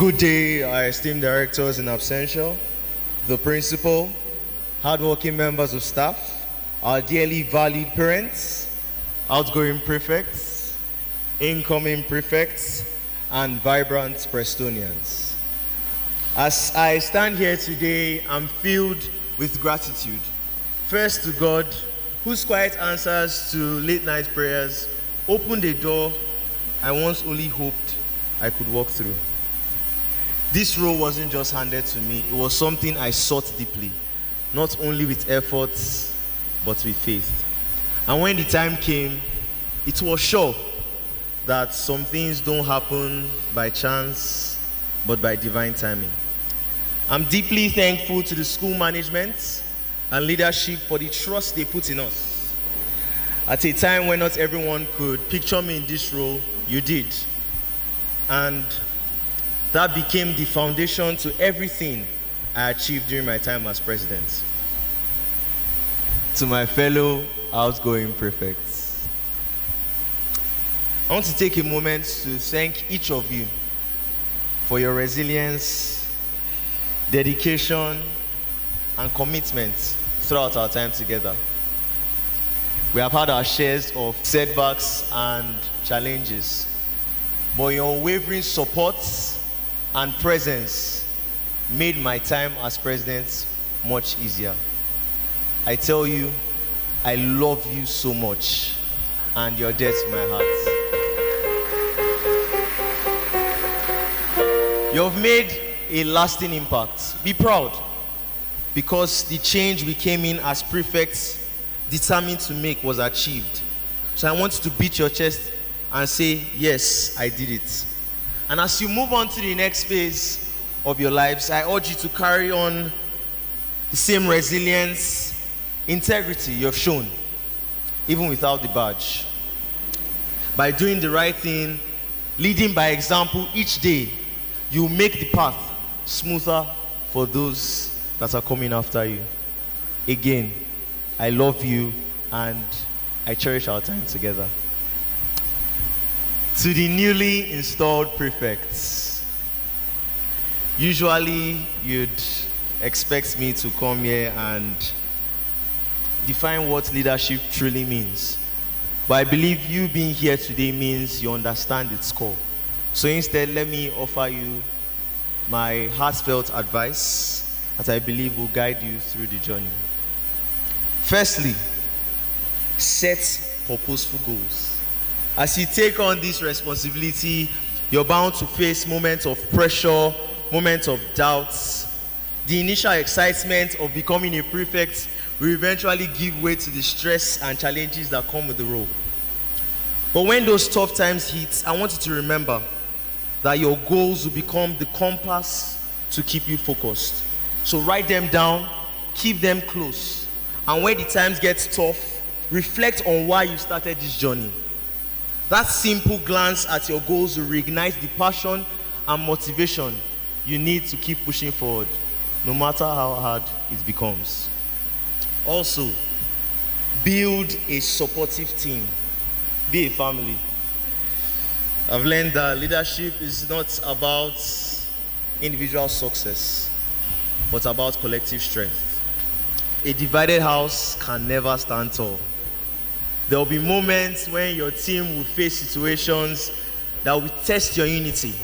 Good day, our esteemed directors in absentia, the principal, hardworking members of staff, our dearly valued parents, outgoing prefects, incoming prefects, and vibrant Prestonians. As I stand here today, I'm filled with gratitude. First to God, whose quiet answers to late night prayers opened a door I once only hoped I could walk through. This role wasn't just handed to me, it was something I sought deeply, not only with efforts, but with faith. And when the time came, it was sure that some things don't happen by chance, but by divine timing. I'm deeply thankful to the school management and leadership for the trust they put in us. At a time when not everyone could picture me in this role, you did. And that became the foundation to everything I achieved during my time as president. To my fellow outgoing prefects, I want to take a moment to thank each of you for your resilience, dedication, and commitment throughout our time together. We have had our shares of setbacks and challenges, but your unwavering support and presence made my time as president much easier. I tell you, I love you so much, and you're dear to my heart. You've made a lasting impact. Be proud, because the change we came in as prefects determined to make was achieved. So I want you to beat your chest and say, yes, I did it. And as you move on to the next phase of your lives, I urge you to carry on the same resilience, integrity you have shown, even without the badge. By doing the right thing, leading by example each day, you make the path smoother for those that are coming after you. Again, I love you and I cherish our time together. To the newly installed prefects, usually you'd expect me to come here and define what leadership truly means. But I believe you being here today means you understand its core. So instead, let me offer you my heartfelt advice that I believe will guide you through the journey. Firstly, set purposeful goals. As you take on this responsibility, you're bound to face moments of pressure, moments of doubts. The initial excitement of becoming a prefect will eventually give way to the stress and challenges that come with the role. But when those tough times hit, I want you to remember that your goals will become the compass to keep you focused. So write them down, keep them close. And when the times get tough, reflect on why you started this journey. That simple glance at your goals will reignite the passion and motivation you need to keep pushing forward, no matter how hard it becomes. Also, build a supportive team. Be a family. I've learned that leadership is not about individual success, but about collective strength. A divided house can never stand tall. There will be moments when your team will face situations that will test your unity.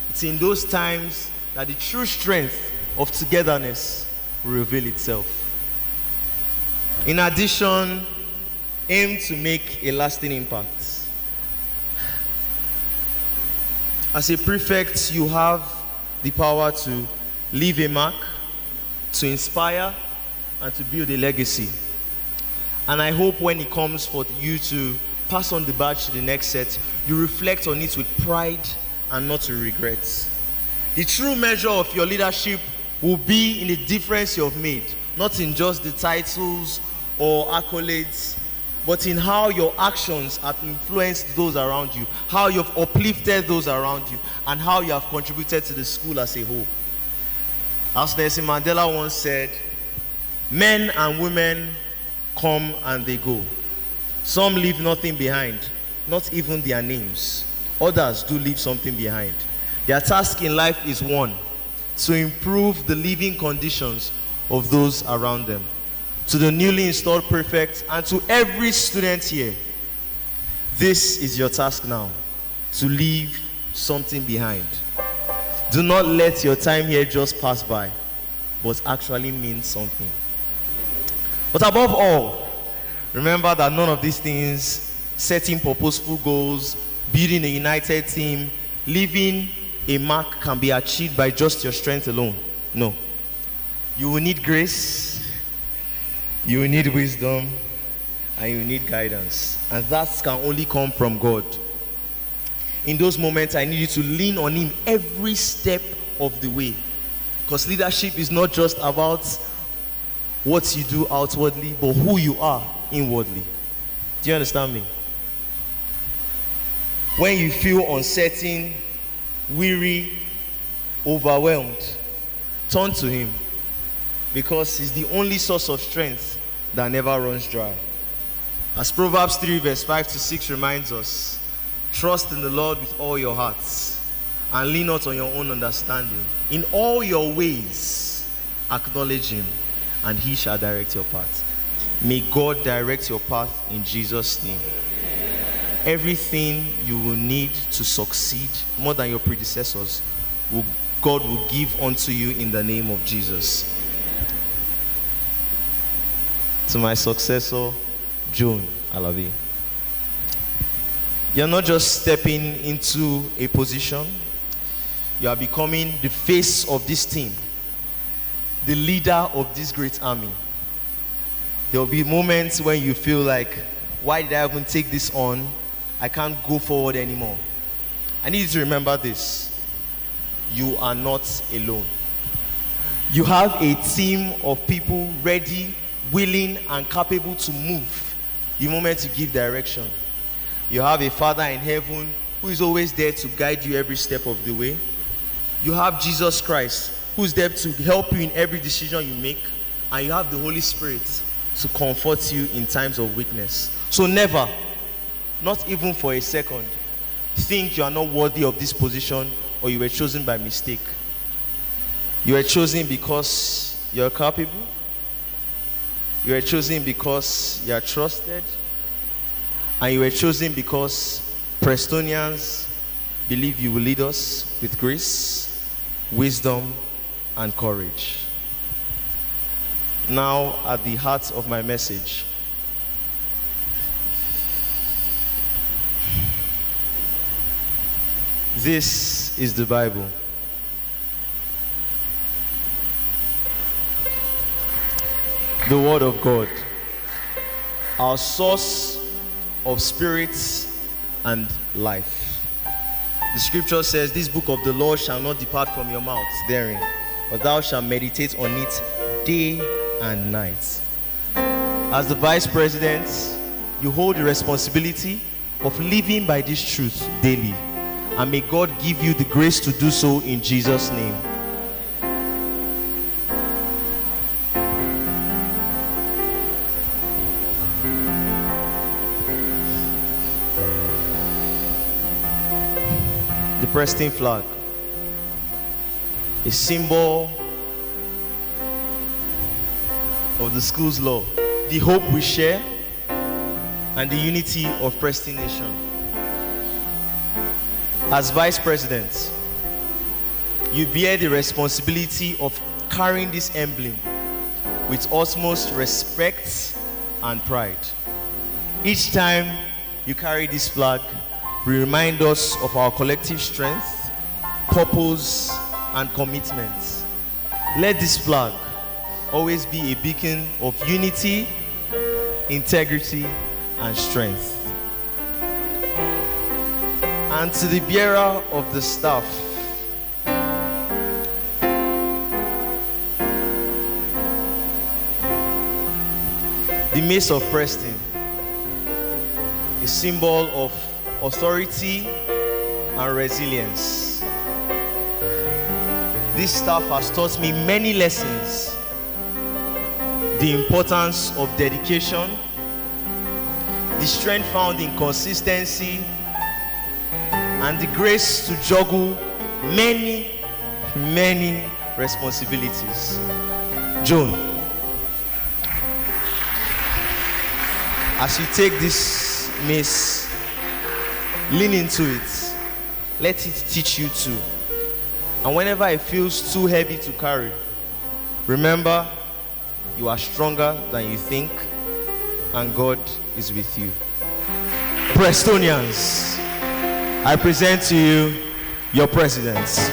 It's in those times that the true strength of togetherness will reveal itself. In addition, aim to make a lasting impact. As a prefect, you have the power to leave a mark, to inspire, and to build a legacy. And I hope when it comes for you to pass on the badge to the next set, you reflect on it with pride and not with regrets. The true measure of your leadership will be in the difference you have made, not in just the titles or accolades, but in how your actions have influenced those around you, how you have uplifted those around you, and how you have contributed to the school as a whole. As Nelson Mandela once said, men and women come and they go. Some leave nothing behind, not even their names. Others do leave something behind. Their task in life is one: to improve the living conditions of those around them. To the newly installed prefect and to every student here, this is your task now: to leave something behind. Do not let your time here just pass by, but actually mean something. But above all, remember that none of these things, setting purposeful goals, building a united team, leaving a mark, can be achieved by just your strength alone. No. You will need grace, you will need wisdom, and you will need guidance. And that can only come from God. In those moments, I need you to lean on Him every step of the way. Because leadership is not just about what you do outwardly, but who you are inwardly. Do you understand me? When you feel uncertain, weary, overwhelmed, turn to Him. Because He's the only source of strength that never runs dry. As Proverbs 3 verse 5 to 6 reminds us, trust in the Lord with all your hearts and lean not on your own understanding. In all your ways, acknowledge Him, and He shall direct your path. May God direct your path in Jesus' name. Everything you will need to succeed, more than your predecessors, God will give unto you in the name of Jesus. To my successor, June, I love you. You're not just stepping into a position, you are becoming the face of this team, the leader of this great army. There will be moments when you feel like, why did I even take this on? I can't go forward anymore. I need you to remember this: you are not alone. You have a team of people ready, willing, and capable to move the moment you give direction. You have a Father in heaven who is always there to guide you every step of the way. You have Jesus Christ who is there to help you in every decision you make. And you have the Holy Spirit to comfort you in times of weakness. So never, not even for a second, think you are not worthy of this position or you were chosen by mistake. You were chosen because you are capable. You were chosen because you are trusted. And you were chosen because Prestonians believe you will lead us with grace, wisdom, and courage. Now, at the heart of my message, this is the Bible. The Word of God, our source of spirits and life. The scripture says, this book of the law shall not depart from your mouth therein, but thou shalt meditate on it day and night. As the vice president, you hold the responsibility of living by this truth daily, and may God give you the grace to do so in Jesus' name. The Preston flag, a symbol of the school's law, the hope we share, and the unity of Preston Nation. As vice president, you bear the responsibility of carrying this emblem with utmost respect and pride. Each time you carry this flag, we remind us of our collective strength, purpose, and commitment. Let this flag always be a beacon of unity, integrity, and strength. And to the bearer of the staff, the Mace of Preston, a symbol of authority and resilience. This staff has taught me many lessons. The importance of dedication, the strength found in consistency, and the grace to juggle many, many responsibilities. Joan, as you take this mace, lean into it. Let it teach you too. And whenever it feels too heavy to carry, remember you are stronger than you think, and God is with you. Prestonians, I present to you your presidents.